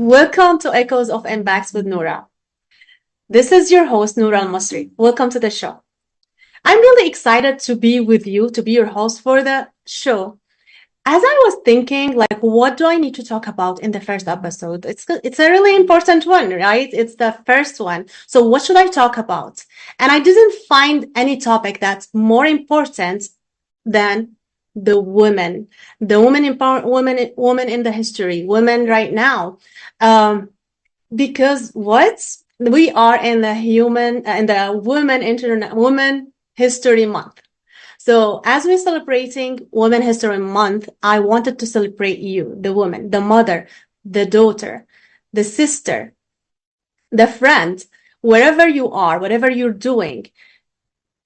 Welcome to Echoes of Impacts with Noura. This is your host, Noura Al-Masri. Welcome to the show. I'm really excited to be with you, to be your host for the show. As I was thinking, what do I need to talk about in the first episode? It's a really important one, right? It's the first one. So what should I talk about? And I didn't find any topic that's more important than the women, women in the history, women right now. Because we are in the Women History Month. So as we're celebrating Women History Month, I wanted to celebrate you, the woman, the mother, the daughter, the sister, the friend, wherever you are, whatever you're doing,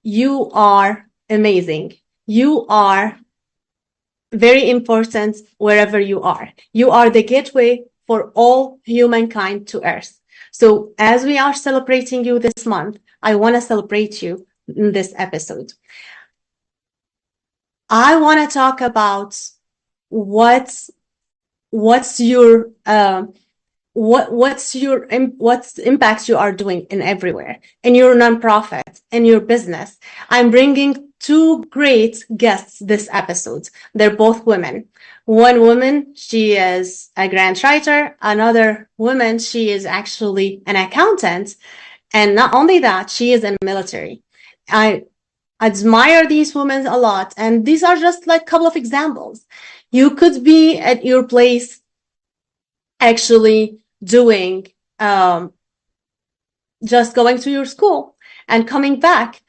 you are amazing. You are very important wherever you are. You are the gateway for all humankind to Earth. So as we are celebrating you this month, I want to celebrate you in this episode. I want to talk about what's your impacts you are doing in everywhere, in your nonprofit, in your business. I'm bringing two great guests this episode. They're both women. One woman, she is a grant writer. Another woman, she is actually an accountant. And not only that, she is in the military. I admire these women a lot. And these are just like a couple of examples. You could be at your place actually doing, just going to your school and coming back.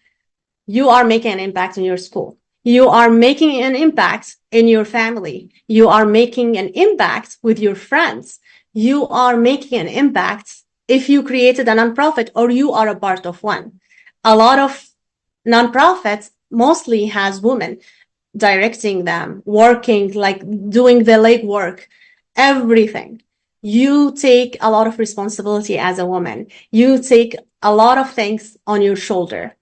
You are making an impact in your school. You are making an impact in your family. You are making an impact with your friends. You are making an impact if you created a nonprofit or you are a part of one. A lot of nonprofits mostly has women directing them, working, like doing the legwork, everything. You take a lot of responsibility as a woman. You take a lot of things on your shoulder.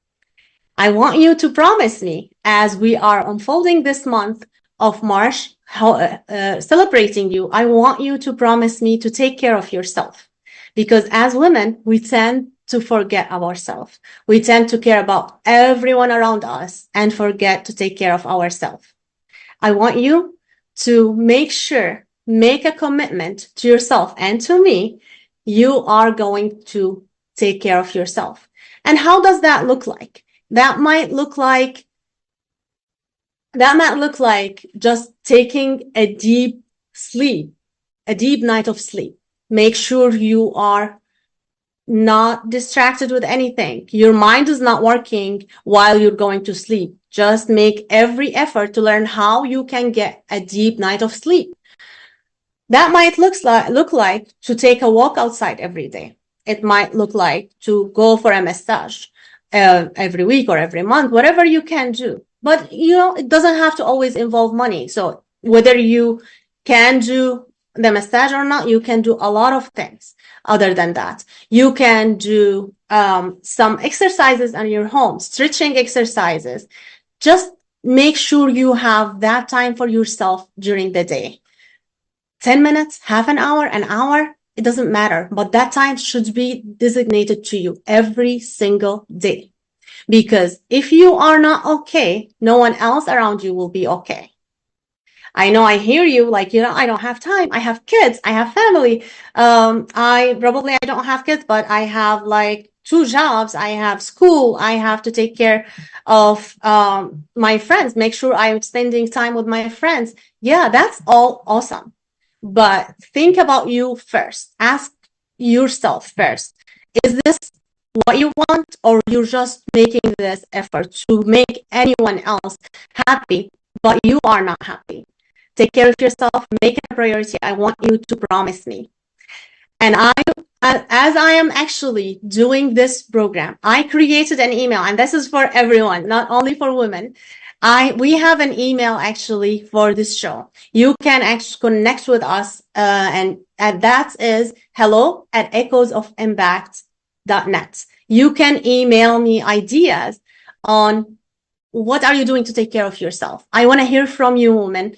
I want you to promise me, as we are unfolding this month of March, celebrating you, I want you to promise me to take care of yourself. Because as women, we tend to forget ourselves. We tend to care about everyone around us and forget to take care of ourselves. I want you to make a commitment to yourself and to me. You are going to take care of yourself. And how does that look like? That might look like just taking a deep night of sleep. Make sure you are not distracted with anything. Your mind is not working while you're going to sleep. Just make every effort to learn how you can get a deep night of sleep. That might look like to take a walk outside every day. It might look like to go for a massage every week or every month, whatever you can do. But, it doesn't have to always involve money. So whether you can do the massage or not, you can do a lot of things other than that. You can do some exercises in your home, stretching exercises. Just make sure you have that time for yourself during the day. 10 minutes, half an hour, it doesn't matter, but that time should be designated to you every single day. Because if you are not okay, no one else around you will be okay. I know I hear you like, I don't have time. I have kids. I have family. I don't have kids, but I have like 2 jobs. I have school. I have to take care of my friends, make sure I'm spending time with my friends. Yeah, that's all awesome. But think about you first. Ask yourself first. Is this what you want, or you're just making this effort to make anyone else happy, but you are not happy? Take care of yourself. Make it a priority. I want you to promise me. And as I am actually doing this program, I created an email, and this is for everyone, not only for women. We have an email actually for this show. You can actually connect with us, and that is hello@echoesofimpact.net. You can email me ideas on what are you doing to take care of yourself. I want to hear from you, women.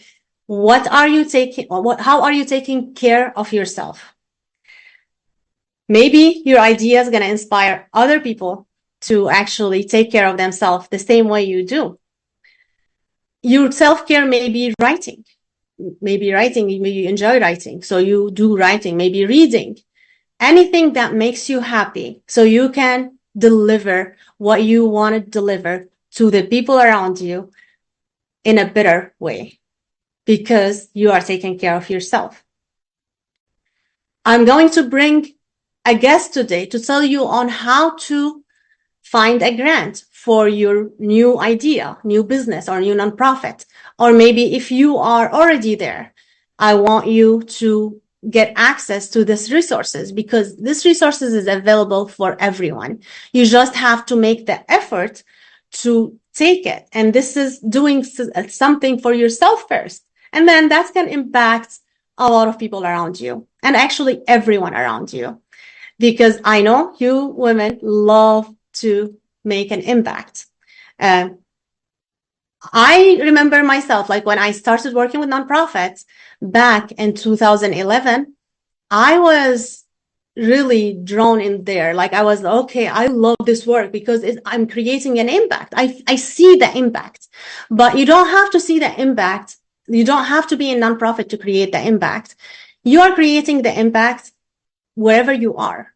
How are you taking care of yourself? Maybe your idea is going to inspire other people to actually take care of themselves the same way you do. Your self-care may be writing. Maybe you enjoy writing, so you do writing, maybe reading. Anything that makes you happy so you can deliver what you want to deliver to the people around you in a better way because you are taking care of yourself. I'm going to bring a guest today to tell you on how to find a grant for your new idea, new business, or new nonprofit. Or maybe if you are already there, I want you to get access to these resources because this resources is available for everyone. You just have to make the effort to take it. And this is doing something for yourself first. And then that can impact a lot of people around you and actually everyone around you. Because I know you women love to make an impact. I remember myself, like when I started working with nonprofits back in 2011, I was really drawn in there. Like I was, okay, I love this work because I'm creating an impact. I see the impact, but you don't have to see the impact. You don't have to be a nonprofit to create the impact. You are creating the impact wherever you are.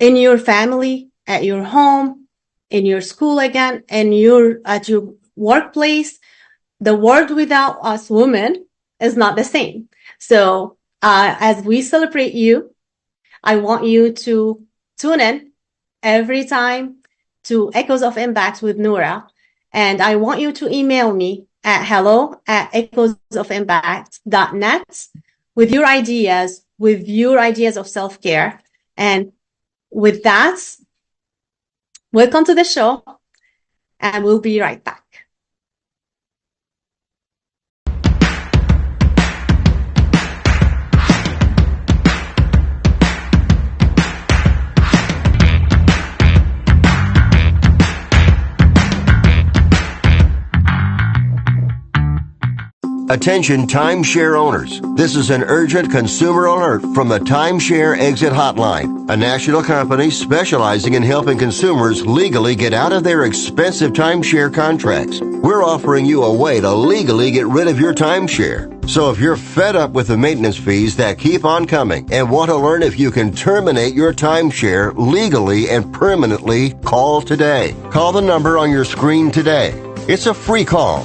In your family, at your home, in your school again, and at your workplace. The world without us women is not the same. So as we celebrate you, I want you to tune in every time to Echoes of Impact with Noura. And I want you to email me at hello@echoesofimpact.net with your ideas of self-care. And with that, welcome to the show, and we'll be right back. Attention timeshare owners. This is an urgent consumer alert from the Timeshare Exit Hotline, a national company specializing in helping consumers legally get out of their expensive timeshare contracts. We're offering you a way to legally get rid of your timeshare. So if you're fed up with the maintenance fees that keep on coming and want to learn if you can terminate your timeshare legally and permanently, call today. Call the number on your screen today. It's a free call.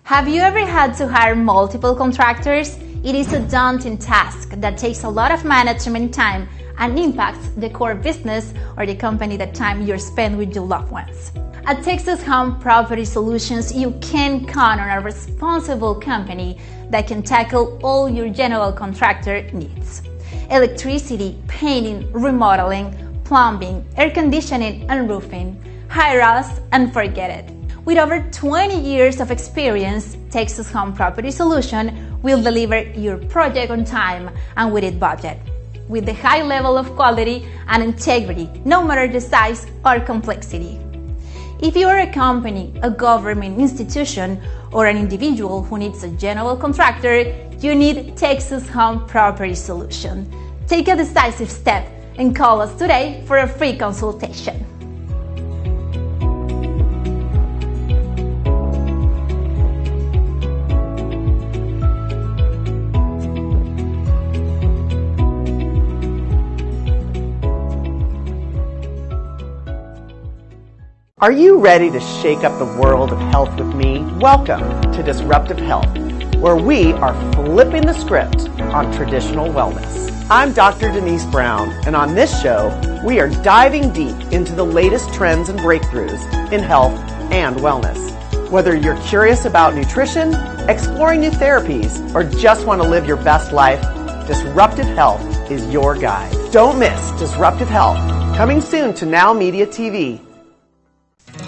Have you ever had to hire multiple contractors? It is a daunting task that takes a lot of management time and impacts the core business or the company that time you spend with your loved ones. At Texas Home Property Solutions, you can count on a responsible company that can tackle all your general contractor needs. Electricity, painting, remodeling, plumbing, air conditioning, and roofing. Hire us and forget it. With over 20 years of experience, Texas Home Property Solution will deliver your project on time and within budget, with the high level of quality and integrity, no matter the size or complexity. If you are a company, a government institution, or an individual who needs a general contractor, you need Texas Home Property Solution. Take a decisive step and call us today for a free consultation. Are you ready to shake up the world of health with me? Welcome to Disruptive Health, where we are flipping the script on traditional wellness. I'm Dr. Denise Brown, and on this show, we are diving deep into the latest trends and breakthroughs in health and wellness. Whether you're curious about nutrition, exploring new therapies, or just want to live your best life, Disruptive Health is your guide. Don't miss Disruptive Health, coming soon to NowMedia TV.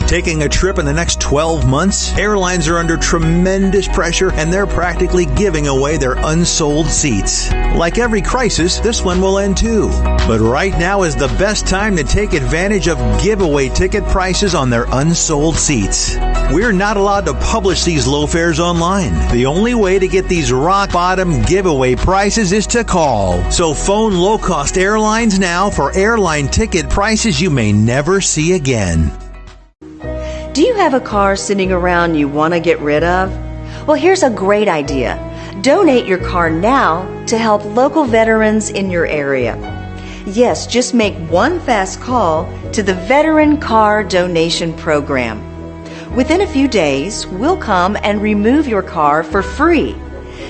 Taking a trip in the next 12 months? Airlines are under tremendous pressure and they're practically giving away their unsold seats. Like every crisis, this one will end too. But right now is the best time to take advantage of giveaway ticket prices on their unsold seats. We're not allowed to publish these low fares online. The only way to get these rock bottom giveaway prices is to call. So phone low-cost airlines now for airline ticket prices you may never see again. Do you have a car sitting around you want to get rid of? Well, here's a great idea. Donate your car now to help local veterans in your area. Yes, just make one fast call to the Veteran Car Donation Program. Within a few days, we'll come and remove your car for free.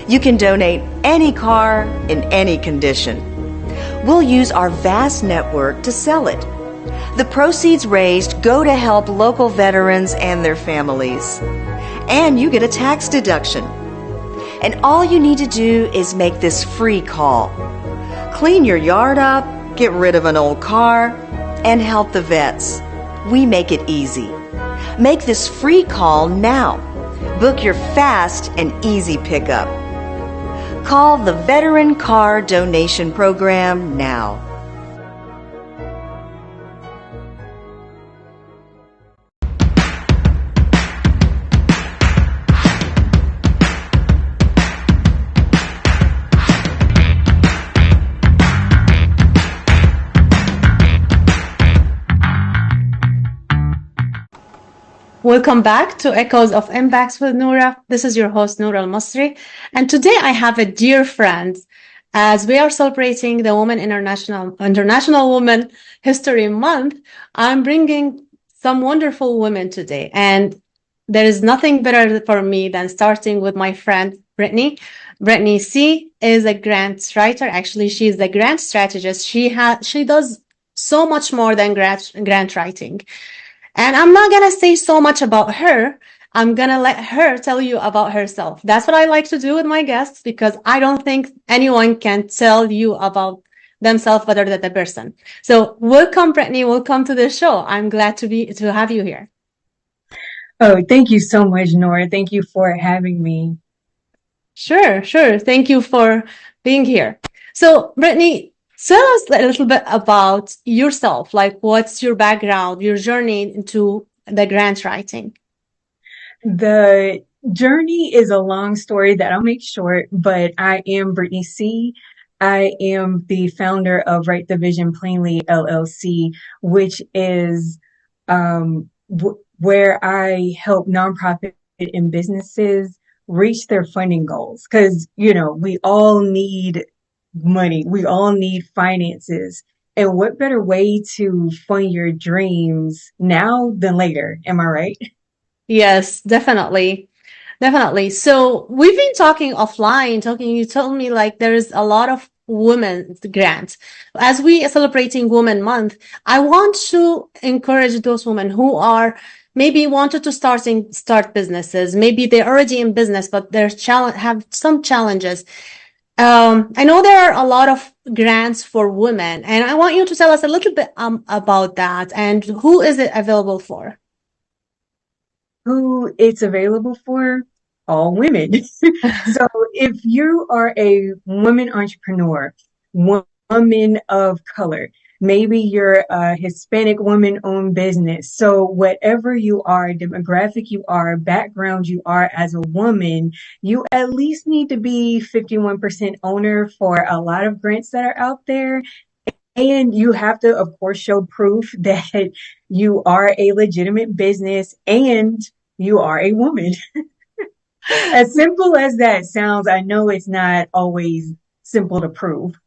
You can donate any car in any condition. We'll use our vast network to sell it. The proceeds raised go to help local veterans and their families. And you get a tax deduction. And all you need to do is make this free call. Clean your yard up, get rid of an old car, and help the vets. We make it easy. Make this free call now. Book your fast and easy pickup. Call the Veteran Car Donation Program now. Welcome back to Echoes of Impacts with Noura. This is your host, Noura Al-Masri. And today I have a dear friend as we are celebrating the International Women History Month. I'm bringing some wonderful women today. And there is nothing better for me than starting with my friend, Brittany. Brittany C. is a grant writer. Actually, she is the grant strategist. She does so much more than grant writing. And I'm not going to say so much about her. I'm going to let her tell you about herself. That's what I like to do with my guests because I don't think anyone can tell you about themselves better than the person. So welcome, Brittany. Welcome to the show. I'm glad to have you here. Oh, thank you so much, Nora. Thank you for having me. Sure. Thank you for being here. So, Brittany, tell us a little bit about yourself. Like, what's your background, your journey into the grant writing? The journey is a long story that I'll make short, but I am Brittany C. I am the founder of Write the Vision Plainly LLC, which is where I help nonprofit and businesses reach their funding goals. Because, we all need money. We all need finances. And what better way to fund your dreams now than later? Am I right? Yes, definitely. So we've been talking offline, you told me like there is a lot of women's grants. As we are celebrating Women Month, I want to encourage those women who are maybe wanted to start businesses. Maybe they're already in business, but have some challenges. I know there are a lot of grants for women, and I want you to tell us a little bit about that and who is it available for? Who it's available for? All women. So if you are a woman entrepreneur, woman of color, maybe you're a Hispanic woman-owned business. So whatever you are, demographic you are, background you are as a woman, you at least need to be 51% owner for a lot of grants that are out there. And you have to, of course, show proof that you are a legitimate business and you are a woman. As simple as that sounds, I know it's not always simple to prove.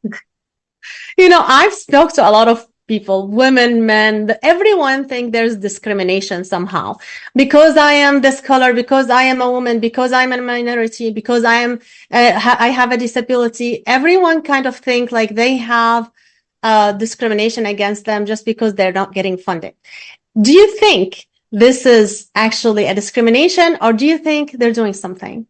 I've spoke to a lot of people, women, men, everyone think there's discrimination somehow. Because I am this color, because I am a woman, because I'm a minority, because I have a disability. Everyone kind of think like they have discrimination against them just because they're not getting funded. Do you think this is actually a discrimination, or do you think they're doing something?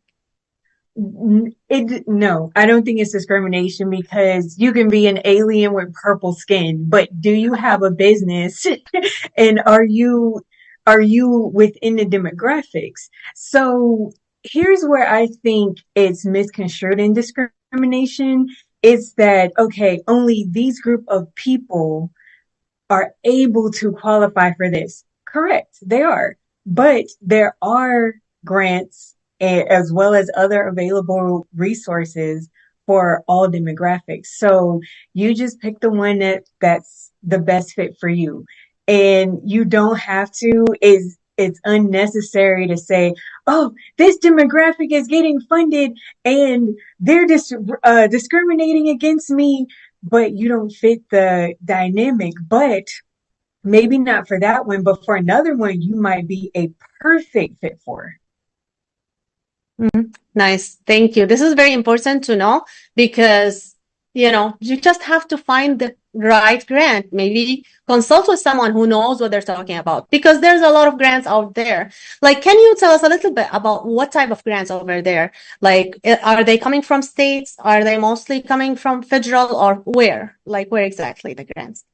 No, I don't think it's discrimination because you can be an alien with purple skin, but do you have a business and are you are you within the demographics? So here's where I think it's misconstrued in discrimination. It's that, okay, only these group of people are able to qualify for this. Correct, they are. But there are grants as well as other available resources for all demographics. So you just pick the one that's the best fit for you. And you don't have to, it's unnecessary to say, oh, this demographic is getting funded and they're discriminating against me, but you don't fit the dynamic. But maybe not for that one, but for another one, you might be a perfect fit for. Nice. Thank you. This is very important to know because, you just have to find the right grant. Maybe consult with someone who knows what they're talking about because there's a lot of grants out there. Like, can you tell us a little bit about what type of grants over there? Like, are they coming from states? Are they mostly coming from federal or where? Like, where exactly the grants?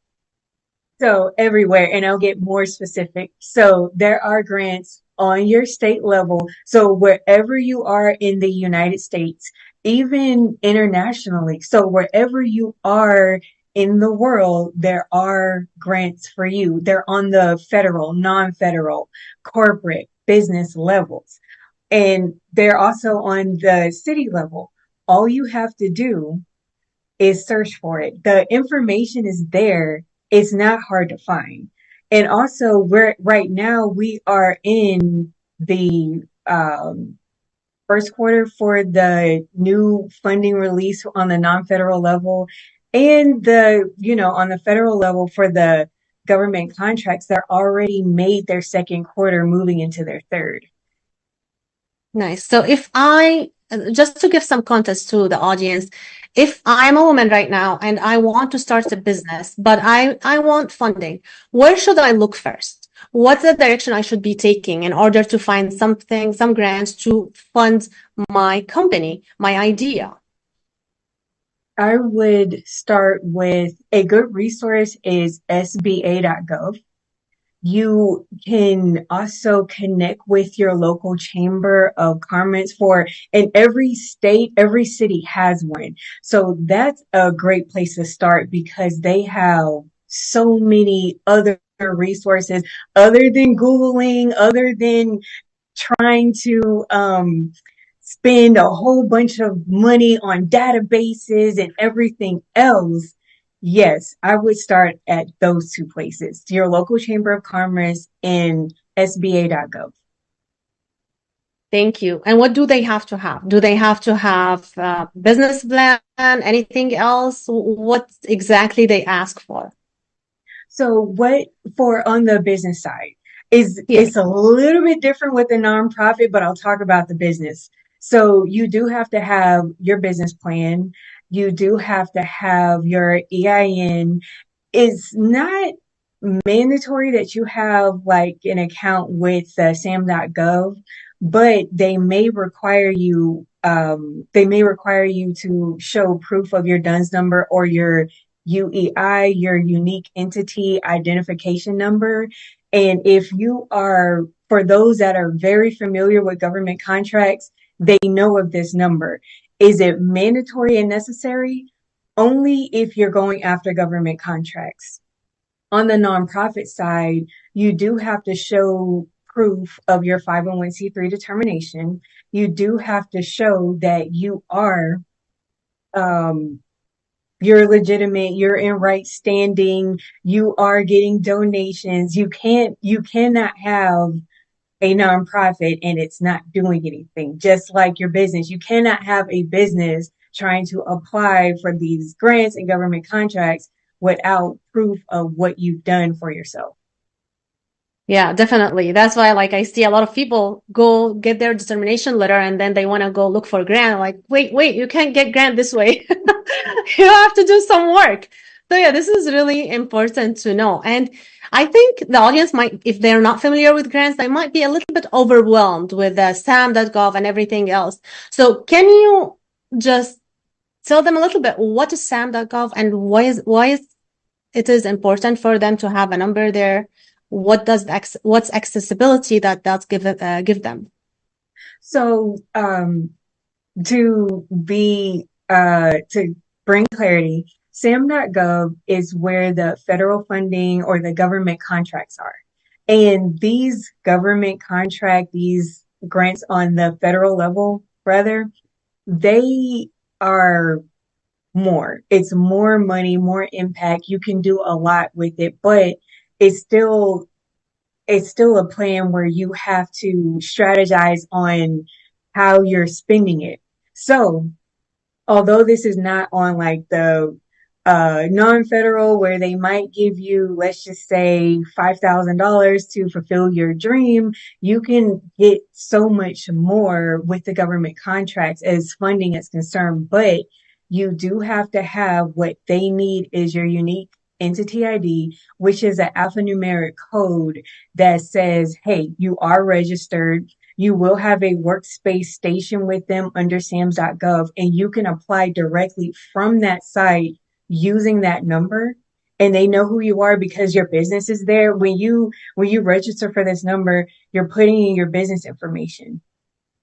So everywhere, and I'll get more specific. So there are grants on your state level. So wherever you are in the United States, even internationally. So wherever you are in the world, there are grants for you. They're on the federal, non-federal, corporate, business levels. And they're also on the city level. All you have to do is search for it. The information is there. It's not hard to find. And also right now we are in the first quarter for the new funding release on the non-federal level and on the federal level for the government contracts that already made their second quarter moving into their third. Nice. So just to give some context to the audience, if I'm a woman right now and I want to start a business, but I want funding, where should I look first? What's the direction I should be taking in order to find some grants to fund my company, my idea? I would start with a good resource is sba.gov. You can also connect with your local chamber of commerce and every state, every city has one. So that's a great place to start because they have so many other resources other than Googling, other than trying to spend a whole bunch of money on databases and everything else. Yes, I would start at those two places, your local chamber of commerce and sba.gov. Thank you. And what do they have to have? Do they have to have a business plan? Anything else? What exactly they ask for? So what for on the business side is Yes. it's a little bit different with the nonprofit, but I'll talk about the business. So you do have to have your business plan. You do have to have your EIN. It's not mandatory that you have like an account with sam.gov, but they may require you to show proof of your DUNS number or your UEI, your unique entity identification number. And if you are, for those that are very familiar with government contracts, they know of this number. Is it mandatory and necessary? Only if you're going after government contracts. On the nonprofit side, you do have to show proof of your 501c3 determination. You do have to show that you're legitimate, you're in right standing, you are getting donations. You cannot have a nonprofit and it's not doing anything. Just like your business, you cannot have a business trying to apply for these grants and government contracts without proof of what you've done for yourself. Yeah, definitely. That's why, like, I see a lot of people go get their determination letter and then they want to go look for grant. Like, wait, you can't get grant this way. You have to do some work. So yeah, this is really important to know. And I think the audience might, if they're not familiar with grants, they might be a little bit overwhelmed with SAM.gov and everything else. So can you just tell them a little bit what is SAM.gov and why is it is important for them to have a number there? what's accessibility that does give them? So, to bring clarity, SAM.gov is where the federal funding or the government contracts are. And these government these grants on the federal level, rather, they are more. It's more money, more impact. You can do a lot with it, but it's still it's still a plan where you have to strategize on how you're spending it. So although this is not on like the non-federal where they might give you, let's just say $5,000 to fulfill your dream, you can get so much more with the government contracts as funding is concerned. But you do have to have what they need is your unique entity ID, which is an alphanumeric code that says, hey, you are registered. You will have a workspace station with them under SAMS.gov, and you can apply directly from that site using that number. And they know who you are because your business is there. When you register for this number, you're putting in your business information.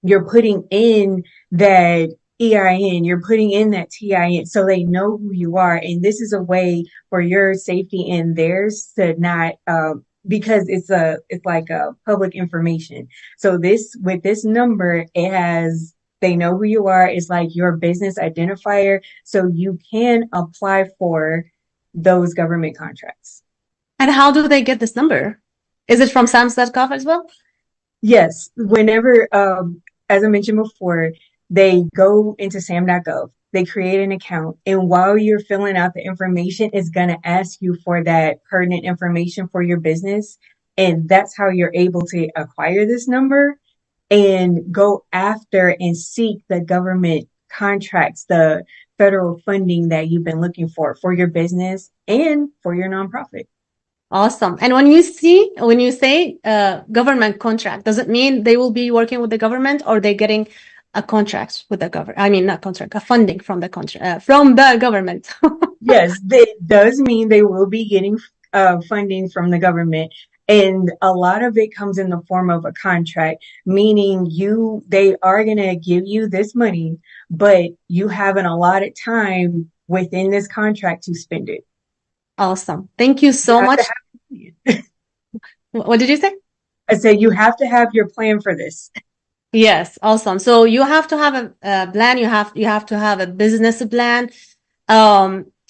You're putting in that EIN, you're putting in that TIN so they know who you are. And this is a way for your safety and theirs to not, because it's like a public information. So with this number, they know who you are. It's like your business identifier. So you can apply for those government contracts. And how do they get this number? Is it from SAMS.gov as well? Yes. Whenever, as I mentioned before, they go into SAM.gov, they create an account, and while you're filling out the information, it's going to ask you for that pertinent information for your business. And that's how you're able to acquire this number and go after and seek the government contracts, the federal funding that you've been looking for your business and for your nonprofit. Awesome. And when you say government contract, does it mean they will be working with the government, or they getting a contract with the government? I mean, not contract, a funding from the from the government. Yes, that does mean they will be getting funding from the government. And a lot of it comes in the form of a contract, meaning they are going to give you this money, but you have an allotted time within this contract to spend it. Awesome. Thank you so much. What did you say? I said you have to have your plan for this. Yes, awesome. So you have to have a plan. You have to have a business plan.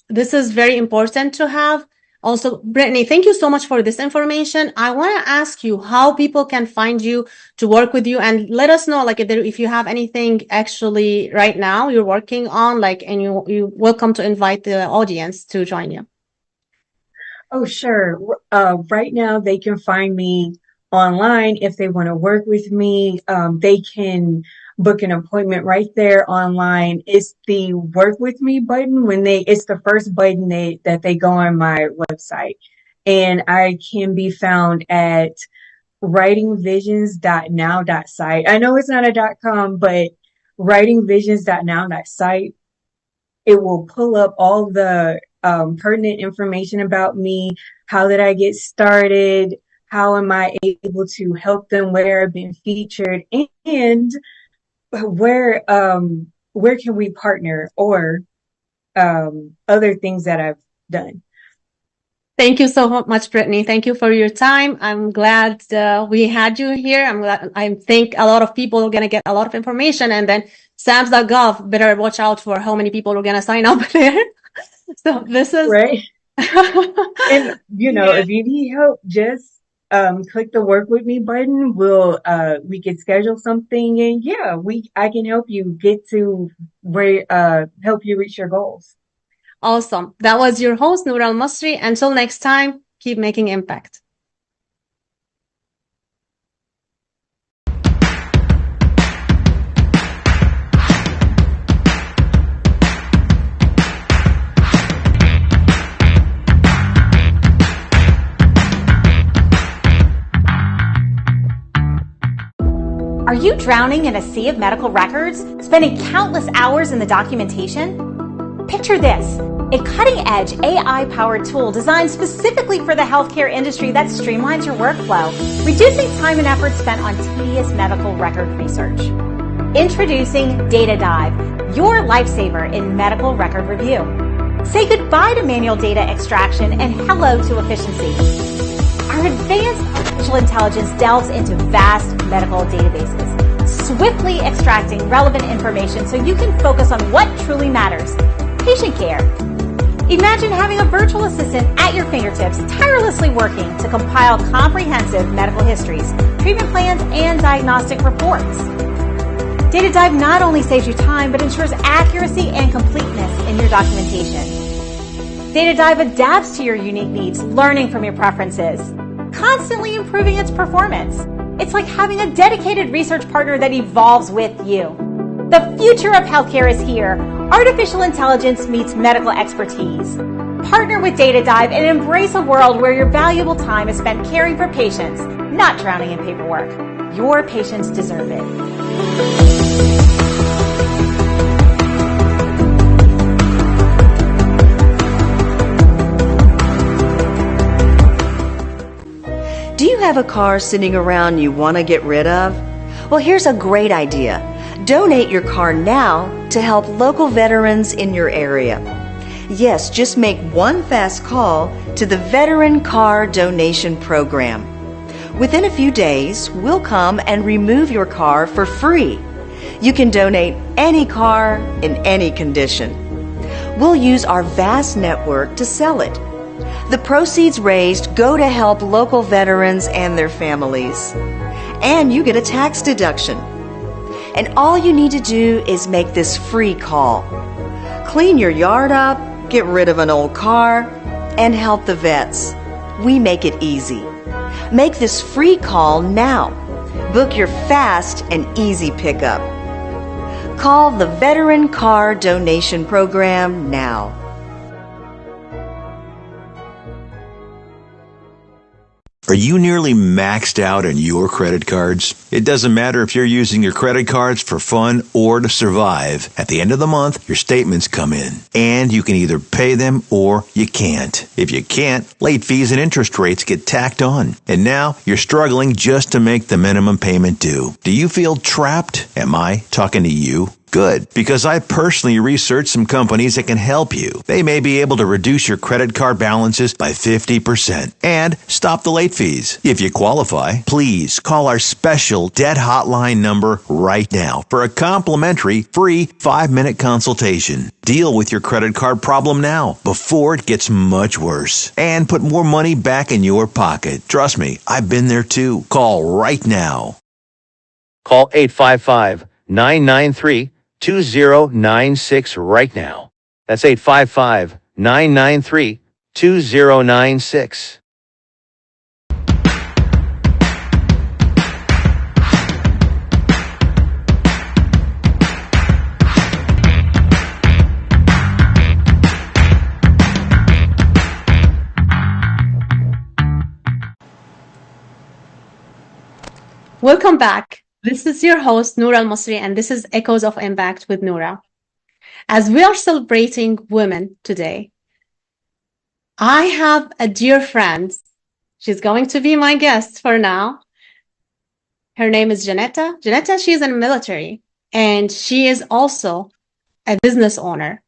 This is very important to have. Also, Brittany, thank you so much for this information. I want to ask you how people can find you to work with you, and let us know, like, if you have anything actually right now you're working on, like, and you welcome to invite the audience to join you. Oh, sure. Right now they can find me online. If they want to work with me, they can book an appointment right there online. It's the work with me button it's the first button that they go on my website. And I can be found at writingvisions.now.site. I know it's not a .com, but writingvisions.now.site. It will pull up all the pertinent information about me. How did I get started? How am I able to help them? Where I've been featured, and where can we partner, or other things that I've done. Thank you so much, Brittany. Thank you for your time. I'm glad we had you here. I think a lot of people are going to get a lot of information, and then SAMS.gov better watch out for how many people are going to sign up there. So this is right. And if you need help, just click the work with me button. We can schedule something, and I can help you get to where help you reach your goals. Awesome. That was your host, Noor Al-Masri. Until next time, keep making impact. Are you drowning in a sea of medical records, spending countless hours in the documentation? Picture this. a cutting-edge AI-powered tool designed specifically for the healthcare industry that streamlines your workflow, reducing time and effort spent on tedious medical record research. Introducing Data Dive, your lifesaver in medical record review. Say goodbye to manual data extraction and hello to efficiency. Our advanced artificial intelligence delves into vast medical databases, swiftly extracting relevant information so you can focus on what truly matters: patient care. Imagine having a virtual assistant at your fingertips, tirelessly working to compile comprehensive medical histories, treatment plans, and diagnostic reports. Data Dive not only saves you time, but ensures accuracy and completeness in your documentation. Data Dive adapts to your unique needs, learning from your preferences, constantly improving its performance. It's like having a dedicated research partner that evolves with you. The future of healthcare is here. Artificial intelligence meets medical expertise. Partner with Data Dive and embrace a world where your valuable time is spent caring for patients, not drowning in paperwork. Your patients deserve it. Do you have a car sitting around you want to get rid of? Well, here's a great idea. Donate your car now to help local veterans in your area. Yes, just make one fast call to the Veteran Car Donation Program. Within a few days, we'll come and remove your car for free. You can donate any car in any condition. We'll use our vast network to sell it. The proceeds raised go to help local veterans and their families. And you get a tax deduction. And all you need to do is make this free call. Clean your yard up, get rid of an old car, and help the vets. We make it easy. Make this free call now. Book your fast and easy pickup. Call the Veteran Car Donation Program now. Are you nearly maxed out on your credit cards? It doesn't matter if you're using your credit cards for fun or to survive. At the end of the month, your statements come in, and you can either pay them or you can't. If you can't, late fees and interest rates get tacked on. And now you're struggling just to make the minimum payment due. Do you feel trapped? Am I talking to you? Good, because I personally researched some companies that can help you. They may be able to reduce your credit card balances by 50% and stop the late fees. If you qualify, please call our special debt hotline number right now for a complimentary free 5-minute consultation. Deal with your credit card problem now before it gets much worse and put more money back in your pocket. Trust me, I've been there too. Call right now. Call 855-993-2096 right now. That's 855-993-2096. Welcome back. This is your host, Noura Al-Masri, and this is Echoes of Impact with Noura. As we are celebrating women today, I have a dear friend. She's going to be my guest for now. Her name is Janetta. Janetta, she's in the military, and she is also a business owner.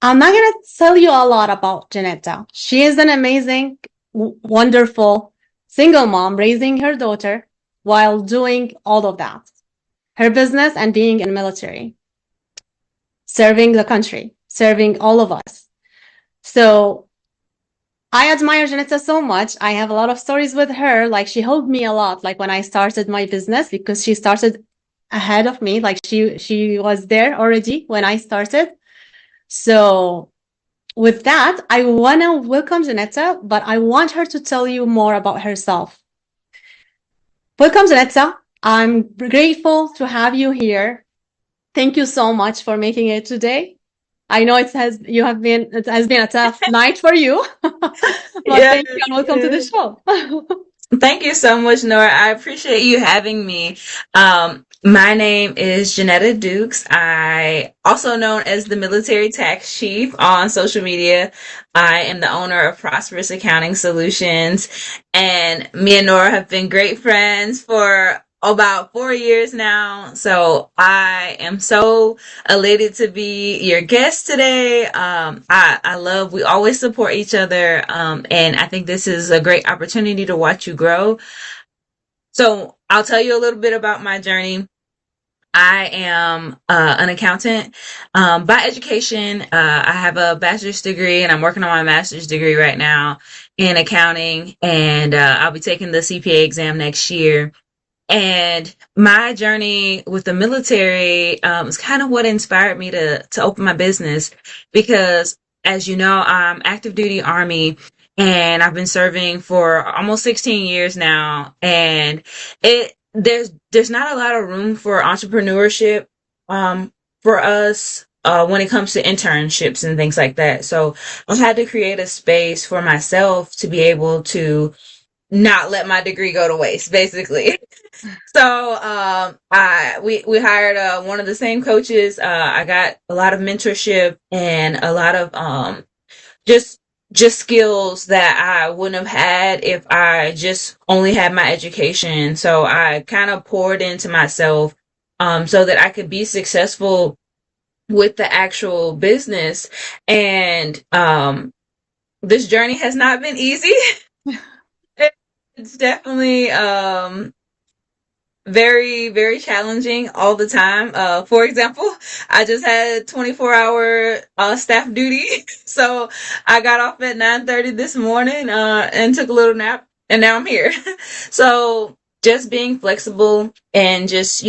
I'm not going to tell you a lot about Janetta. She is an amazing, wonderful single mom raising her daughter while doing all of that. Her business and being in the military. Serving the country. Serving all of us. So I admire Janetta so much. I have a lot of stories with her. Like, she helped me a lot, like when I started my business, because she started ahead of me. Like, she was there already when I started. So with that, I want to welcome Janetta, but I want her to tell you more about herself. Welcome, Janetta. I'm grateful to have you here. Thank you so much for making it today. I know it has been a tough night for you, but thank you and welcome to the show. Thank you so much, Nora. I appreciate you having me. My name is Janetta Dukes. I also known as the Military Tax Chief on social media. I am the owner of Prosperous Accounting Solutions, and me and Nora have been great friends for about 4 years now. So I am so elated to be your guest today. I love, we always support each other. And I think this is a great opportunity to watch you grow. So I'll tell you a little bit about my journey. I am an accountant by education. I have a bachelor's degree and I'm working on my master's degree right now in accounting. And I'll be taking the CPA exam next year. And my journey with the military is kind of what inspired me to open my business because, as you know, I'm active duty Army and I've been serving for almost 16 years now. And there's not a lot of room for entrepreneurship for us when it comes to internships and things like that. So I had to create a space for myself to be able to not let my degree go to waste, basically. So we hired one of the same coaches. I got a lot of mentorship and a lot of just just skills that I wouldn't have had if I just only had my education. So I kind of poured into myself so that I could be successful with the actual business. And this journey has not been easy. It's definitely very, very challenging all the time. For example, I just had 24-hour staff duty. So I got off at 9:30 this morning and took a little nap and now I'm here. So just being flexible and just,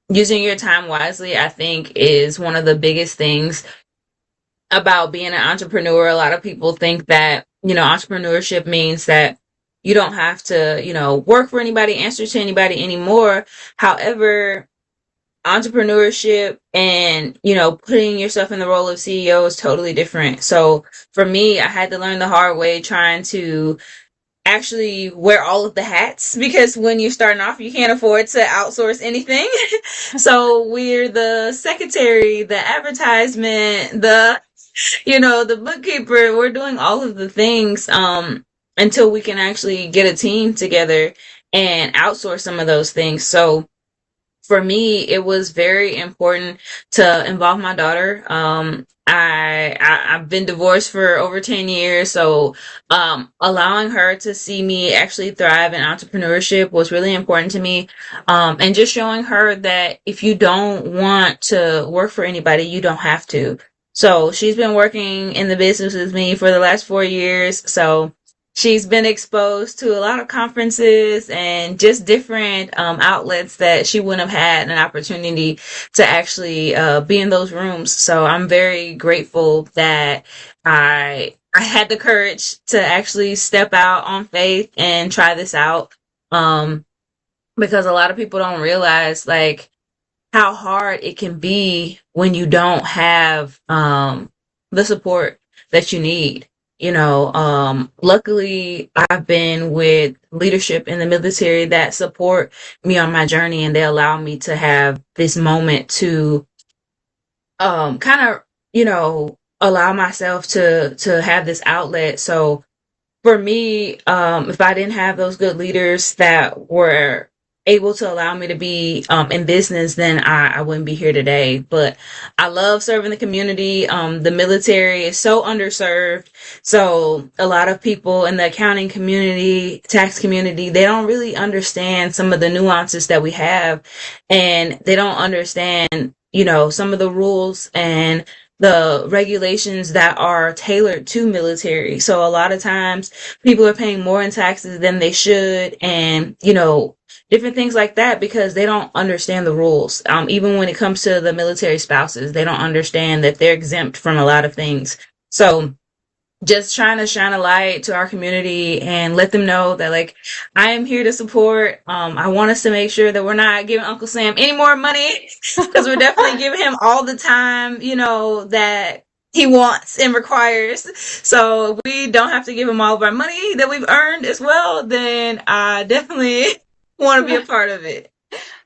using your time wisely, I think is one of the biggest things about being an entrepreneur. A lot of people think that, entrepreneurship means that you don't have to, work for anybody, answer to anybody anymore. However, entrepreneurship and, putting yourself in the role of CEO is totally different. So for me, I had to learn the hard way trying to actually wear all of the hats because when you're starting off, you can't afford to outsource anything. So we're the secretary, the advertisement, the bookkeeper. We're doing all of the things until we can actually get a team together and outsource some of those things. So for me, it was very important to involve my daughter. I've been divorced for over 10 years, so allowing her to see me actually thrive in entrepreneurship was really important to me. And just showing her that if you don't want to work for anybody, you don't have to. So she's been working in the business with me for the last 4 years. So she's been exposed to a lot of conferences and just different outlets that she wouldn't have had an opportunity to actually be in those rooms. So I'm very grateful that I had the courage to actually step out on faith and try this out. Because a lot of people don't realize like how hard it can be when you don't have the support that you need. Luckily I've been with leadership in the military that support me on my journey and they allow me to have this moment to kind of, allow myself to have this outlet. So for me, if I didn't have those good leaders that were able to allow me to be in business, then I wouldn't be here today. But I love serving the community. The military is so underserved. So a lot of people in the accounting community, tax community, they don't really understand some of the nuances that we have. And they don't understand, some of the rules and the regulations that are tailored to military. So a lot of times people are paying more in taxes than they should and, different things like that because they don't understand the rules. Even when it comes to the military spouses, they don't understand that they're exempt from a lot of things. So just trying to shine a light to our community and let them know that like I am here to support. I want us to make sure that we're not giving Uncle Sam any more money because we're definitely giving him all the time, that he wants and requires. So if we don't have to give him all of our money that we've earned as well, then I definitely want to be a part of it.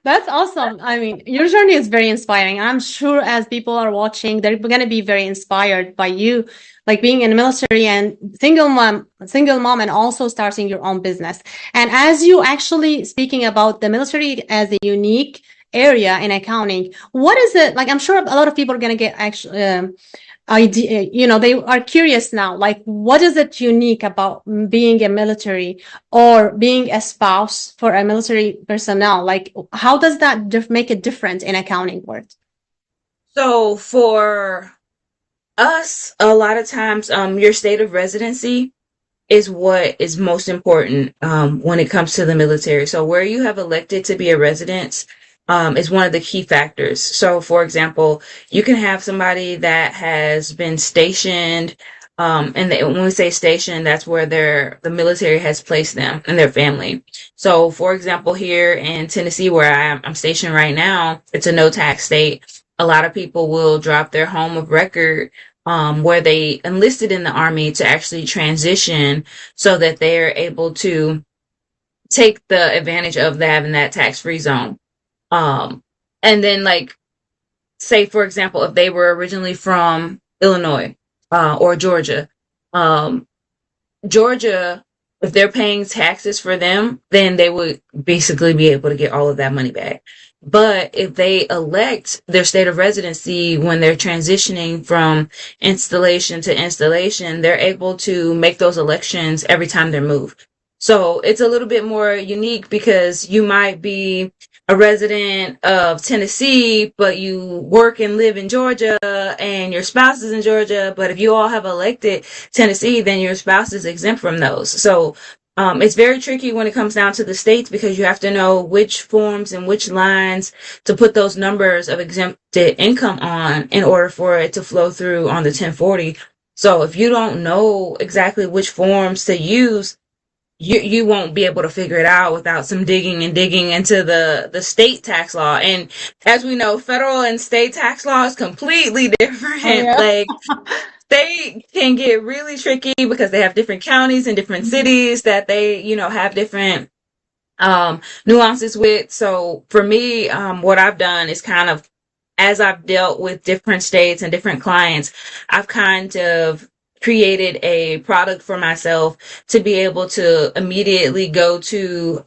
That's awesome. I mean, your journey is very inspiring. I'm sure as people are watching, they're going to be very inspired by you, like being in the military and single mom, and also starting your own business. And as you actually speaking about the military as a unique area in accounting, what is it like? I'm sure a lot of people are going to get actually, idea, they are curious now, like what is it unique about being a military or being a spouse for a military personnel? Like how does that make it different in accounting world? So for us, a lot of times, your state of residency is what is most important when it comes to the military. So where you have elected to be a resident is one of the key factors. So, for example, you can have somebody that has been stationed, when we say stationed, that's where the military has placed them and their family. So, for example, here in Tennessee, where I'm stationed right now, it's a no tax state. A lot of people will drop their home of record where they enlisted in the Army to actually transition so that they're able to take the advantage of having that tax-free zone. And then like, say, for example, if they were originally from Illinois, or Georgia, Georgia, if they're paying taxes for them, then they would basically be able to get all of that money back. But if they elect their state of residency when they're transitioning from installation to installation, they're able to make those elections every time they're moved. So it's a little bit more unique because you might be a resident of Tennessee, but you work and live in Georgia and your spouse is in Georgia. But if you all have elected Tennessee, then your spouse is exempt from those. So it's very tricky when it comes down to the states because you have to know which forms and which lines to put those numbers of exempted income on in order for it to flow through on the 1040. So if you don't know exactly which forms to use, you won't be able to figure it out without some digging into the state tax law. And as we know, federal and state tax law is completely different. Oh, yeah. Like, they can get really tricky because they have different counties and different cities that they, have different nuances with. So for me, what I've done is kind of, as I've dealt with different states and different clients, I've kind of created a product for myself to be able to immediately go to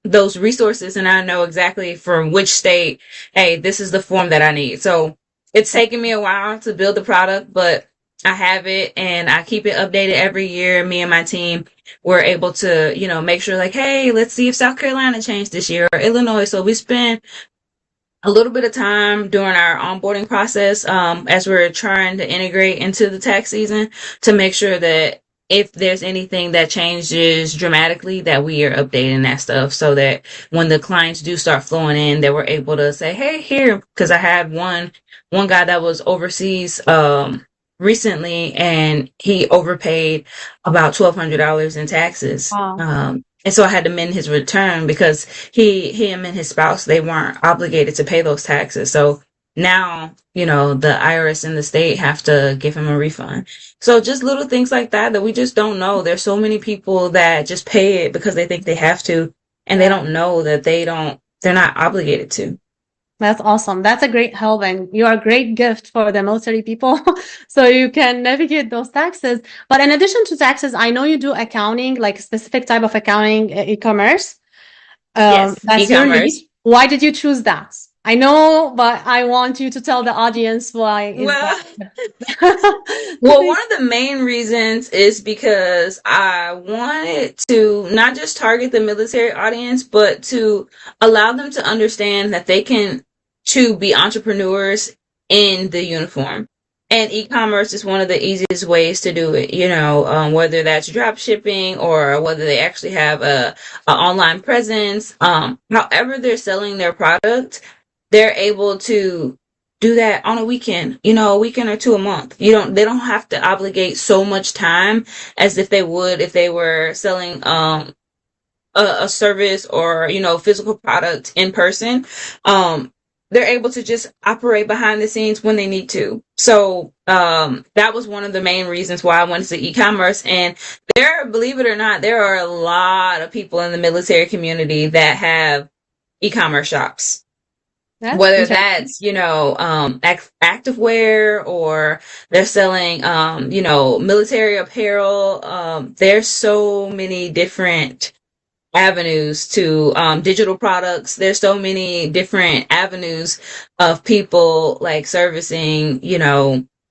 those resources, and I know exactly from which state, hey, this is the form that I need. So it's taken me a while to build the product, but I have it and I keep it updated every year. Me and my team, we're able to, make sure like, hey, let's see if South Carolina changed this year or Illinois. So we spend a little bit of time during our onboarding process as we're trying to integrate into the tax season to make sure that if there's anything that changes dramatically, that we are updating that stuff so that when the clients do start flowing in, that we're able to say, hey, here, because I had one guy that was overseas recently, and he overpaid about $1,200 in taxes. Wow. And so I had to amend his return because him and his spouse, they weren't obligated to pay those taxes. So now, the IRS and the state have to give him a refund. So just little things like that we just don't know. There's so many people that just pay it because they think they have to, and they don't know that they're not obligated to. That's awesome. That's a great help, and you are a great gift for the military people so you can navigate those taxes. But in addition to taxes, I know you do accounting, like specific type of accounting, e-commerce. Yes, That's your e-commerce. niche. Why did you choose that? I know, but I want you to tell the audience why is Well, that. well, one of the main reasons is because I wanted to not just target the military audience, but to allow them to understand that they can to be entrepreneurs in the uniform. And e-commerce is one of the easiest ways to do it, whether that's drop shipping or whether they actually have a online presence. However they're selling their product, they're able to do that on a weekend, a weekend or two a month. They don't have to obligate so much time as if they would if they were selling a service or, physical product in person. they're able to just operate behind the scenes when they need to. So that was one of the main reasons why I went into e-commerce. And believe it or not, there are a lot of people in the military community that have e-commerce shops. Whether that's, activewear, or they're selling, military apparel. There's so many different avenues to digital products. There's so many different avenues of people like servicing,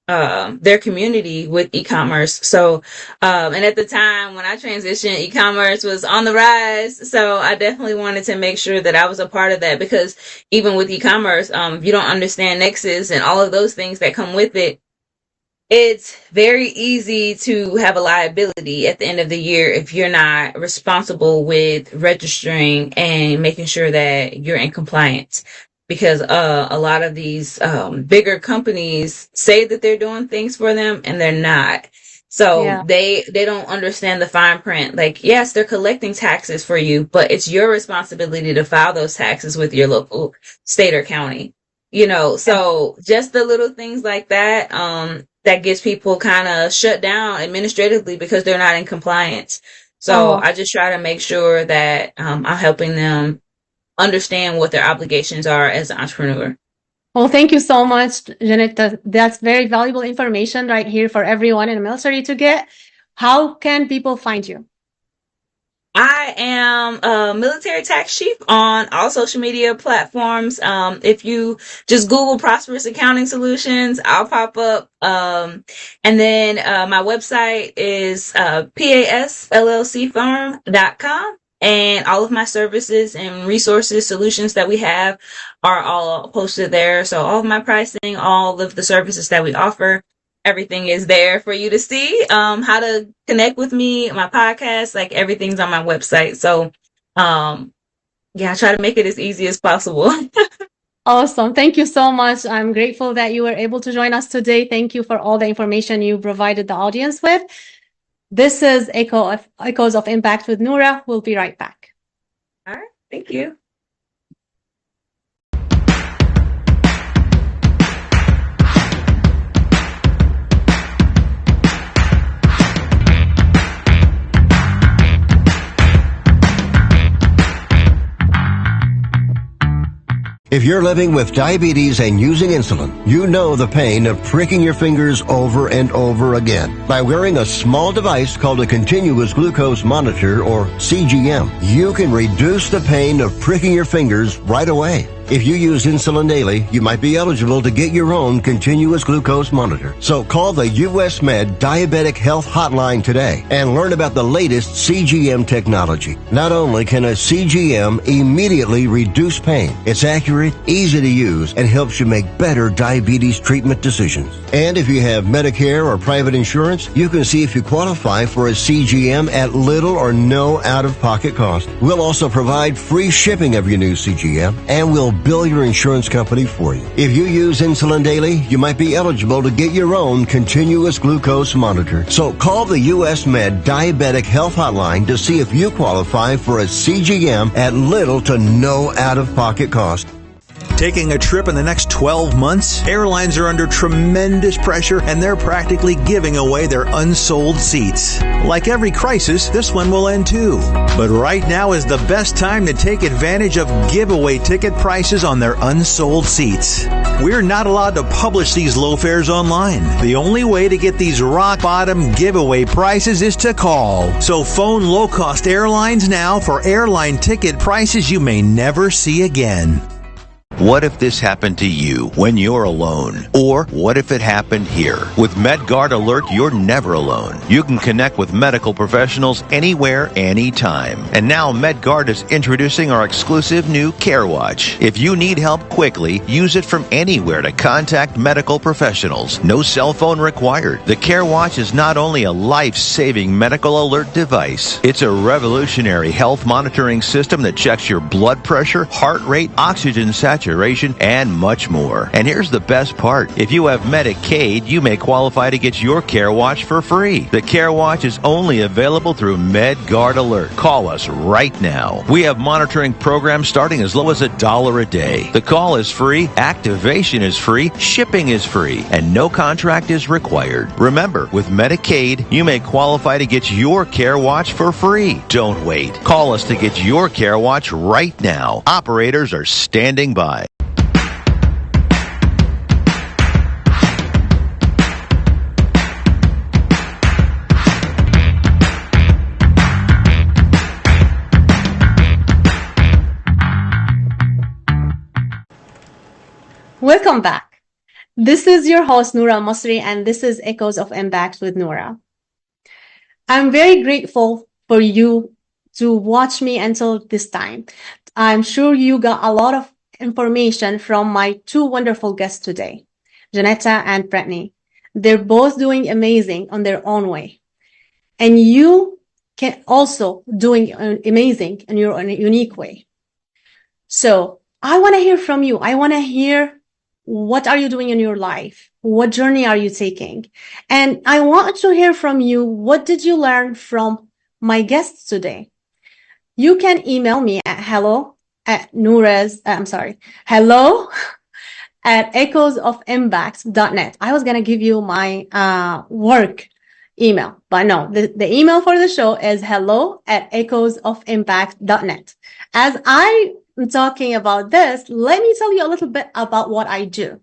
their community with e-commerce. So, and at the time when I transitioned, e-commerce was on the rise. So I definitely wanted to make sure that I was a part of that, because even with e-commerce, if you don't understand Nexus and all of those things that come with it, it's very easy to have a liability at the end of the year if you're not responsible with registering and making sure that you're in compliance. Because a lot of these bigger companies say that they're doing things for them and they're not. So they don't understand the fine print. Like, yes, they're collecting taxes for you, but it's your responsibility to file those taxes with your local state or county. So just the little things like that, that gets people kind of shut down administratively because they're not in compliance. So I just try to make sure that I'm helping them understand what their obligations are as an entrepreneur. Well, thank you so much, Janet. That's very valuable information right here for everyone in the military to get. How can people find you? I am a military tax chief on all social media platforms. If you just Google Prosperous Accounting Solutions, I'll pop up. And then my website is pasllcfirm.com. And all of my services and resources, solutions that we have are all posted there. So all of my pricing, all of the services that we offer, everything is there for you to see. How to connect with me, my podcast, like everything's on my website. So, I try to make it as easy as possible. Awesome. Thank you so much. I'm grateful that you were able to join us today. Thank you for all the information you provided the audience with. This is Echoes of Impact with Noura. We'll be right back. All right. Thank you. If you're living with diabetes and using insulin, you know the pain of pricking your fingers over and over again. By wearing a small device called a continuous glucose monitor, or CGM, you can reduce the pain of pricking your fingers right away. If you use insulin daily, you might be eligible to get your own continuous glucose monitor. So call the US Med Diabetic Health Hotline today and learn about the latest CGM technology. Not only can a CGM immediately reduce pain, it's accurate, easy to use, and helps you make better diabetes treatment decisions. And if you have Medicare or private insurance, you can see if you qualify for a CGM at little or no out-of-pocket cost. We'll also provide free shipping of your new CGM, and we'll bill your insurance company for you. If you use insulin daily, you might be eligible to get your own continuous glucose monitor. So call the US Med Diabetic Health Hotline to see if you qualify for a CGM at little to no out-of-pocket cost. Taking a trip in the next 12 months? Airlines are under tremendous pressure and they're practically giving away their unsold seats. Like every crisis, this one will end too. But right now is the best time to take advantage of giveaway ticket prices on their unsold seats. We're not allowed to publish these low fares online. The only way to get these rock bottom giveaway prices is to call. So phone low-cost airlines now for airline ticket prices you may never see again. What if this happened to you when you're alone? Or what if it happened here? With MedGuard Alert, you're never alone. You can connect with medical professionals anywhere, anytime. And now MedGuard is introducing our exclusive new Care Watch. If you need help quickly, use it from anywhere to contact medical professionals. No cell phone required. The Care Watch is not only a life-saving medical alert device, it's a revolutionary health monitoring system that checks your blood pressure, heart rate, oxygen saturation, saturation, and much more. And here's the best part. If you have Medicaid, you may qualify to get your Care Watch for free. The Care Watch is only available through MedGuard Alert. Call us right now. We have monitoring programs starting as low as $1 a day. The call is free, activation is free, shipping is free, and no contract is required. Remember, with Medicaid, you may qualify to get your Care Watch for free. Don't wait. Call us to get your Care Watch right now. Operators are standing by. Welcome back. This is your host, Noura Masri, and this is Echoes of Impact with Noura. I'm very grateful for you to watch me until this time. I'm sure you got a lot of information from my two wonderful guests today, Janetta and Brittany. They're both doing amazing on their own way. And you can also doing amazing in your own unique way. So I want to hear from you. I want to hear what are you doing in your life? What journey are you taking? And I want to hear from you. What did you learn from my guests today? You can email me at hello at echoesofimpact.net. I was going to give you my work email, but no, the email for the show is hello at echoesofimpact.net. As I'm talking about this, let me tell you a little bit about what I do.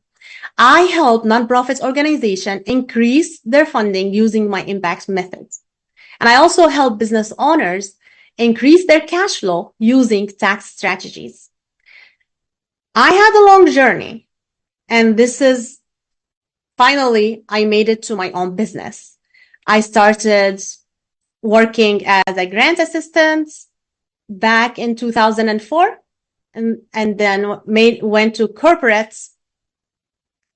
I help nonprofit organizations increase their funding using my impact methods. And I also help business owners increase their cash flow using tax strategies. I had a long journey, and this is finally, I made it to my own business. I started working as a grant assistant back in 2004 and then went to corporates.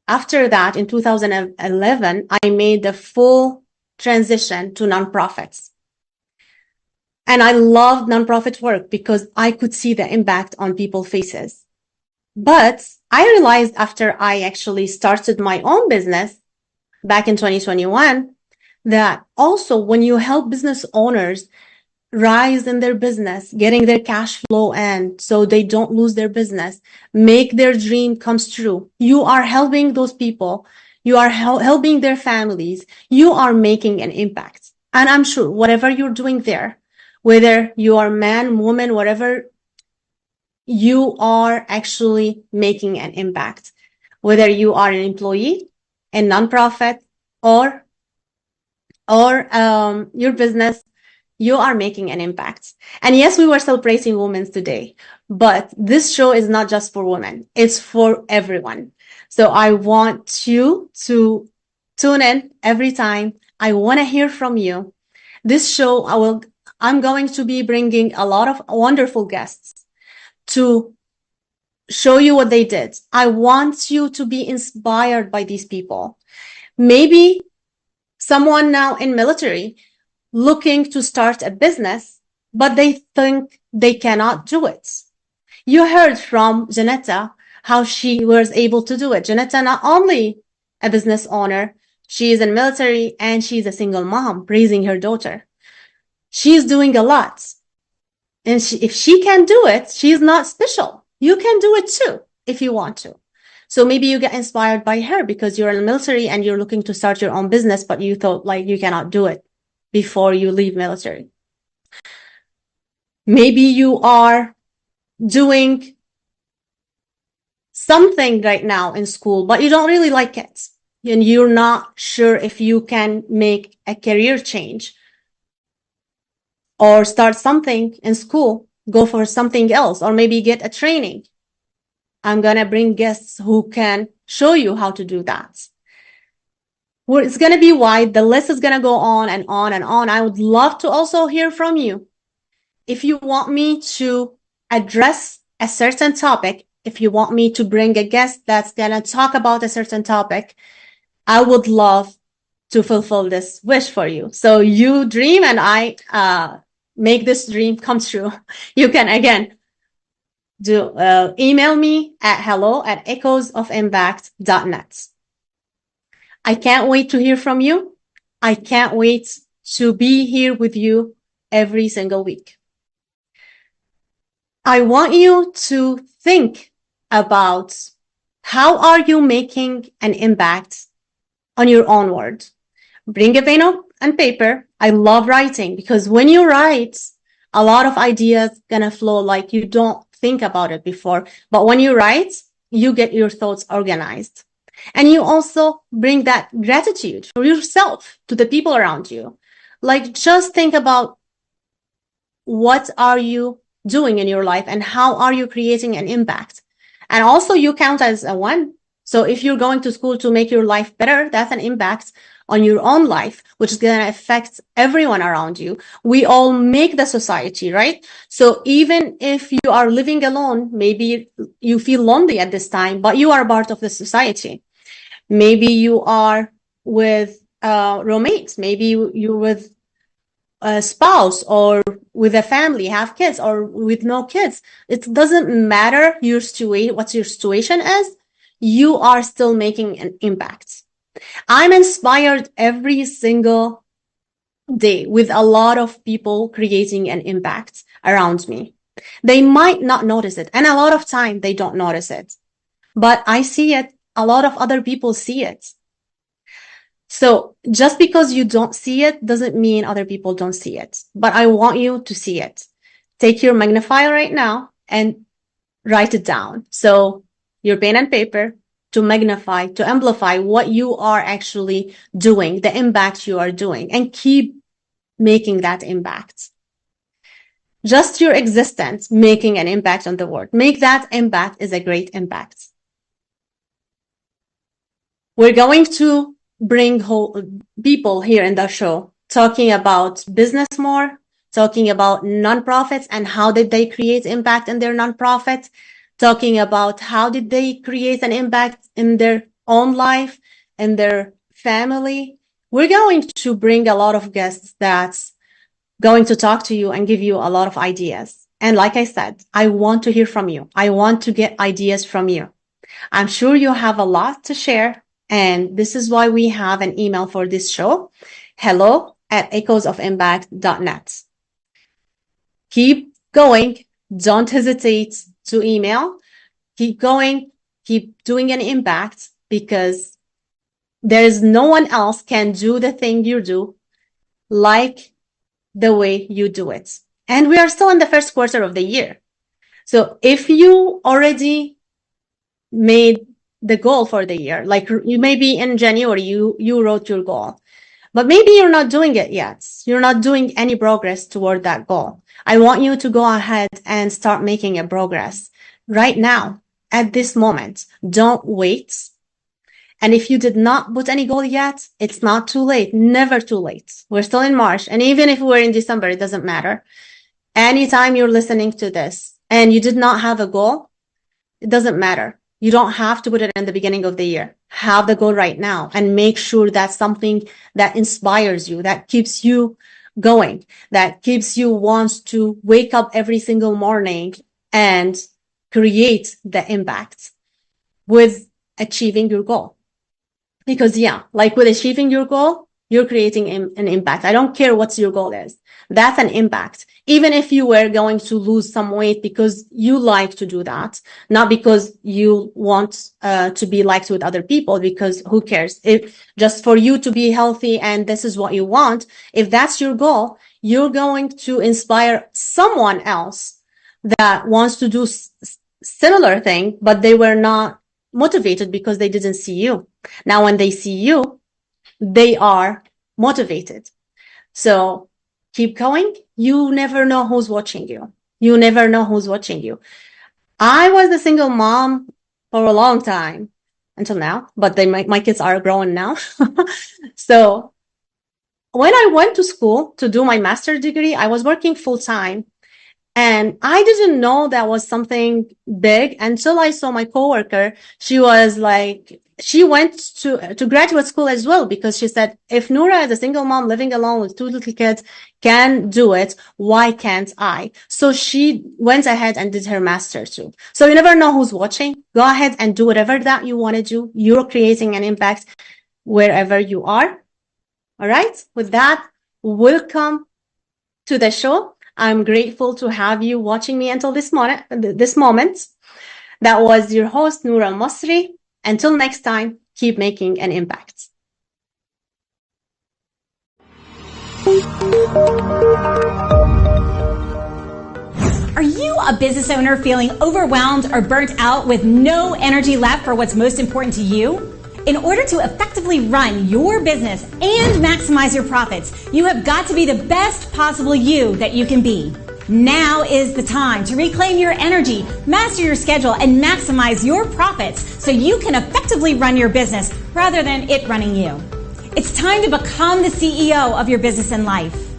After that, in 2011, I made the full transition to nonprofits. And I loved nonprofit work because I could see the impact on people's faces. But I realized after I actually started my own business back in 2021, that also when you help business owners rise in their business, getting their cash flow in so they don't lose their business, make their dream comes true, you are helping those people, you are helping their families, you are making an impact. And I'm sure whatever you're doing there, whether you are man, woman, whatever, you are actually making an impact. Whether you are an employee, a nonprofit, or your business, you are making an impact. And yes, we were celebrating women today, but this show is not just for women. It's for everyone. So I want you to tune in every time. I want to hear from you. This show, I'm going to be bringing a lot of wonderful guests to show you what they did. I want you to be inspired by these people. Maybe someone now in military looking to start a business, but they think they cannot do it. You heard from Janetta how she was able to do it. Janetta, not only a business owner, she is in military and she's a single mom raising her daughter. She's doing a lot. And if she can do it, she's not special. You can do it too, if you want to. So maybe you get inspired by her because you're in the military and you're looking to start your own business, but you thought like you cannot do it before you leave military. Maybe you are doing something right now in school, but you don't really like it. And you're not sure if you can make a career change or start something in school, go for something else, or maybe get a training. I'm going to bring guests who can show you how to do that. Well, it's going to be wide. The list is going to go on and on and on. I would love to also hear from you. If you want me to address a certain topic, if you want me to bring a guest that's going to talk about a certain topic, I would love to fulfill this wish for you. So you dream and I make this dream come true. You can, again, email me at hello@echoesofimpact.net. I can't wait to hear from you. I can't wait to be here with you every single week. I want you to think about how are you making an impact on your own world. Bring a pen and paper. I love writing because when you write, a lot of ideas gonna flow like you don't think about it before. But when you write, you get your thoughts organized. And you also bring that gratitude for yourself to the people around you. Like just think about what are you doing in your life and how are you creating an impact? And also you count as a one. So if you're going to school to make your life better, that's an impact on your own life, which is going to affect everyone around you. We all make the society, right? So even if you are living alone, maybe you feel lonely at this time, but you are part of the society. Maybe you are with roommates. Maybe you're with a spouse or with a family, have kids or with no kids. It doesn't matter your situation, what your situation is. You are still making an impact. I'm inspired every single day with a lot of people creating an impact around me. They might not notice it. And a lot of time they don't notice it, but I see it. A lot of other people see it. So just because you don't see it doesn't mean other people don't see it, but I want you to see it. Take your magnifier right now and write it down. So your pen and paper to magnify, to amplify what you are actually doing, the impact you are doing, and keep making that impact. Just your existence making an impact on the world. Make that impact is a great impact. We're going to bring people here in the show talking about business more, talking about nonprofits and how did they create impact in their nonprofit, talking about how did they create an impact in their own life and their family. We're going to bring a lot of guests that's going to talk to you and give you a lot of ideas. And like I said, I want to hear from you. I want to get ideas from you. I'm sure you have a lot to share. And this is why we have an email for this show. hello@echoesofimpact.net. Keep going. Don't hesitate to email. Keep going. Keep doing an impact because there is no one else can do the thing you do like the way you do it. And we are still in the first quarter of the year. So if you already made the goal for the year, like you maybe in January, you wrote your goal, but maybe you're not doing it yet. You're not doing any progress toward that goal. I want you to go ahead and start making a progress right now at this moment. Don't wait. And if you did not put any goal yet, it's not too late. Never too late. We're still in March. And even if we're in December, it doesn't matter. Anytime you're listening to this and you did not have a goal, it doesn't matter. You don't have to put it in the beginning of the year. Have the goal right now and make sure that's something that inspires you, that keeps you going, that keeps you wants to wake up every single morning and create the impact with achieving your goal. Because like with achieving your goal, you're creating an impact. I don't care what your goal is. That's an impact. Even if you were going to lose some weight because you like to do that, not because you want to be liked with other people, because who cares? If just for you to be healthy and this is what you want, if that's your goal, you're going to inspire someone else that wants to do similar thing, but they were not motivated because they didn't see you. Now, when they see you, they are motivated. So keep going. You never know who's watching you. You never know who's watching you. I was a single mom for a long time until now, but my kids are grown now. So when I went to school to do my master's degree, I was working full time. And I didn't know that was something big until I saw my coworker. She was like she went to graduate school as well, because she said, if Noura, as a single mom living alone with 2 little kids, can do it, why can't I? So she went ahead and did her master's too. So you never know who's watching. Go ahead and do whatever that you want to do. You're creating an impact wherever you are. All right. With that, welcome to the show. I'm grateful to have you watching me until this moment. That was your host, Noura Masri. Until next time, keep making an impact. Are you a business owner feeling overwhelmed or burnt out with no energy left for what's most important to you? In order to effectively run your business and maximize your profits, you have got to be the best possible you that you can be. Now is the time to reclaim your energy, master your schedule, and maximize your profits so you can effectively run your business rather than it running you. It's time to become the CEO of your business and life.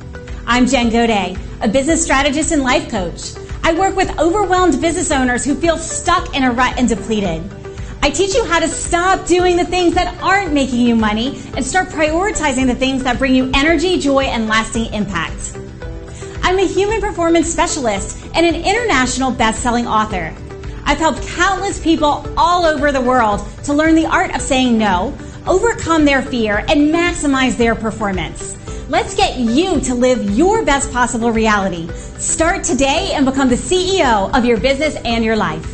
I'm Jen Godet, a business strategist and life coach. I work with overwhelmed business owners who feel stuck in a rut and depleted. I teach you how to stop doing the things that aren't making you money and start prioritizing the things that bring you energy, joy, and lasting impact. I'm a human performance specialist and an international best-selling author. I've helped countless people all over the world to learn the art of saying no, overcome their fear, and maximize their performance. Let's get you to live your best possible reality. Start today and become the CEO of your business and your life.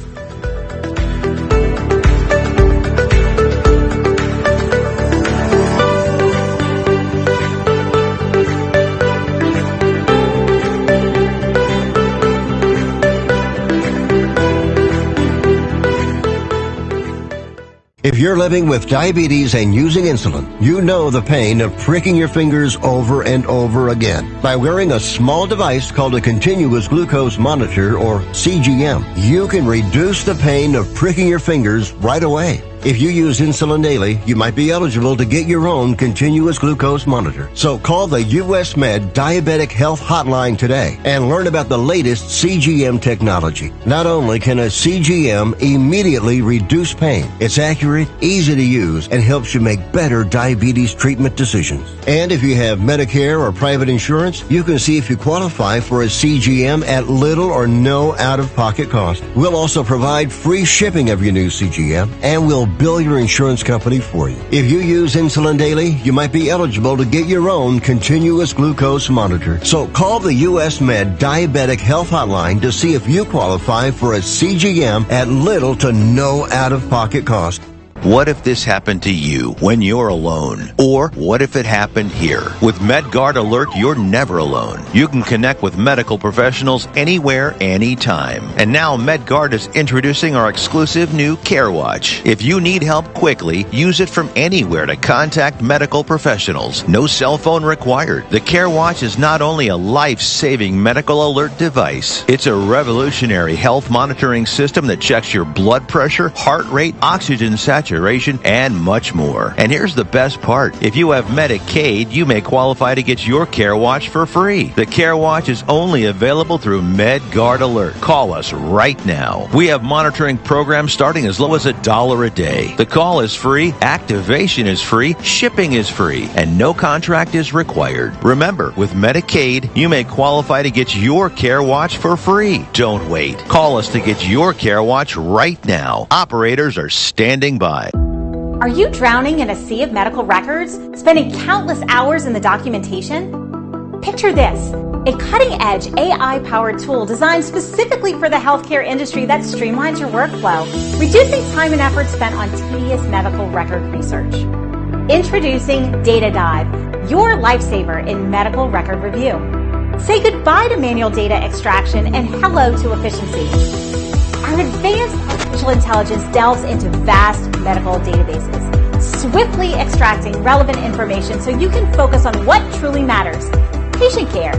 If you're living with diabetes and using insulin, you know the pain of pricking your fingers over and over again. By wearing a small device called a continuous glucose monitor, or CGM, you can reduce the pain of pricking your fingers right away. If you use insulin daily, you might be eligible to get your own continuous glucose monitor. So call the US Med Diabetic Health Hotline today and learn about the latest CGM technology. Not only can a CGM immediately reduce pain, it's accurate, easy to use, and helps you make better diabetes treatment decisions. And if you have Medicare or private insurance, you can see if you qualify for a CGM at little or no out-of-pocket cost. We'll also provide free shipping of your new CGM, and we'll bill your insurance company for you. If you use insulin daily, you might be eligible to get your own continuous glucose monitor. So call the US Med Diabetic Health Hotline to see if you qualify for a CGM at little to no out-of-pocket cost. What if this happened to you when you're alone? Or what if it happened here? With MedGuard Alert, you're never alone. You can connect with medical professionals anywhere, anytime. And now MedGuard is introducing our exclusive new Care Watch. If you need help quickly, use it from anywhere to contact medical professionals. No cell phone required. The Care Watch is not only a life-saving medical alert device, it's a revolutionary health monitoring system that checks your blood pressure, heart rate, oxygen saturation, and much more. And here's the best part. If you have Medicaid, you may qualify to get your Care Watch for free. The Care Watch is only available through MedGuard Alert. Call us right now. We have monitoring programs starting as low as $1 a day. The call is free, activation is free, shipping is free, and no contract is required. Remember, with Medicaid, you may qualify to get your Care Watch for free. Don't wait. Call us to get your Care Watch right now. Operators are standing by. Are you drowning in a sea of medical records, spending countless hours in the documentation? Picture this, a cutting-edge AI-powered tool designed specifically for the healthcare industry that streamlines your workflow, reducing time and effort spent on tedious medical record research. Introducing Data Dive, your lifesaver in medical record review. Say goodbye to manual data extraction and hello to efficiency. Our advanced artificial intelligence delves into vast medical databases, swiftly extracting relevant information so you can focus on what truly matters, patient care.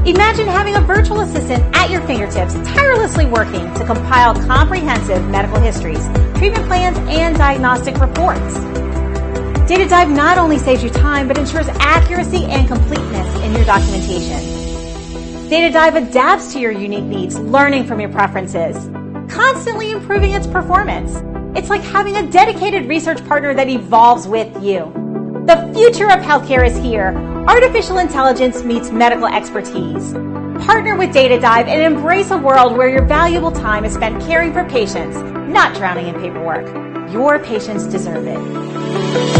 Imagine having a virtual assistant at your fingertips, tirelessly working to compile comprehensive medical histories, treatment plans, and diagnostic reports. Data Dive not only saves you time, but ensures accuracy and completeness in your documentation. Data Dive adapts to your unique needs, learning from your preferences, constantly improving its performance. It's like having a dedicated research partner that evolves with you. The future of healthcare is here. Artificial intelligence meets medical expertise. Partner with Data Dive and embrace a world where your valuable time is spent caring for patients, not drowning in paperwork. Your patients deserve it.